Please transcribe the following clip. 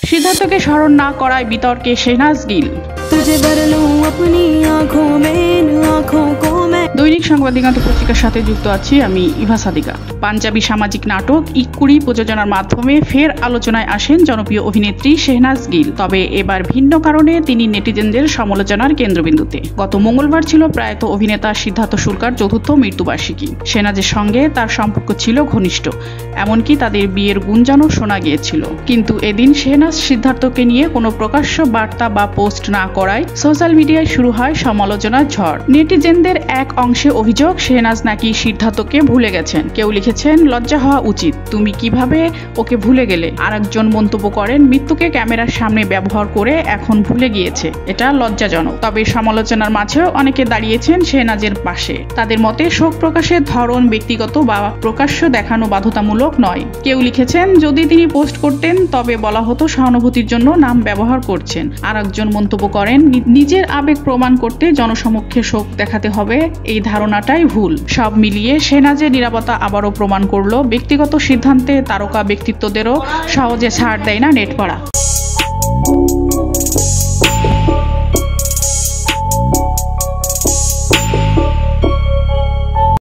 সিদ্ধার্থকে স্মরণ না করায় বিতর্কে শেহনাজ গিল। দৈনিক সংবাদিকান্ত পত্রিকার সাথে যুক্ত আছি আমি ইভা সাদিকা। পাঞ্জাবি সামাজিক নাটক ইক্কুরি প্রযোজনার মাধ্যমে ফের আলোচনায় আসেন জনপ্রিয় অভিনেত্রী শেহনাজ গিল। তবে এবার ভিন্ন কারণে তিনি নেটিজেনদের সমালোচনার কেন্দ্রবিন্দুতে। গত মঙ্গলবার ছিল প্রয়াত অভিনেতা সিদ্ধার্থ শুক্লার চতুর্থ মৃত্যুবার্ষিকী। শেহনাজের সঙ্গে তার সম্পর্ক ছিল ঘনিষ্ঠ, এমনকি তাদের বিয়ের গুঞ্জনও শোনা গিয়েছিল। কিন্তু এদিন শেহনাজ সিদ্ধার্থকে নিয়ে কোনো প্রকাশ্য বার্তা বা পোস্ট না করায় সোশ্যাল মিডিয়ায় শুরু হয় সমালোচনার ঝড়। নেটিজেনদের এক অংশে অভিযোগ শেহনাজ নাকি সিদ্ধার্থকে ভুলে গেছেন। কেউ লিখেছেন লজ্জা হওয়া উচিত, তুমি কিভাবে ওকে ভুলে গেলে। আরেকজন মন্তব্য করেন মৃত্যুকে ক্যামেরার সামনে ব্যবহার করে এখন ভুলে গিয়েছে, এটা লজ্জাজনক। তবে সমালোচনার মাঝেও অনেকে দাঁড়িয়েছেন শেহনাজের পাশে। তাদের মতে শোক প্রকাশের ধরন ব্যক্তিগত বা প্রকাশ্য দেখানো বাধ্যতামূলক নয়। কেউ লিখেছেন যদি তিনি পোস্ট করতেন তবে বলা হতো সহানুভূতির জন্য নাম ব্যবহার করছেন। আরেকজন মন্তব্য করেন নিজের আবেগ প্রমাণ করতে জনসমক্ষে শোক দেখাতে হবে, এই ধারণাটাই ভুল। সব মিলিয়ে শেহনাজের নিরাপত্তা আবারও প্রমাণ করলো ব্যক্তিগত সিদ্ধান্তে তারকা ব্যক্তিত্বদেরও সহজে ছাড় দেয় না নেটপাড়া।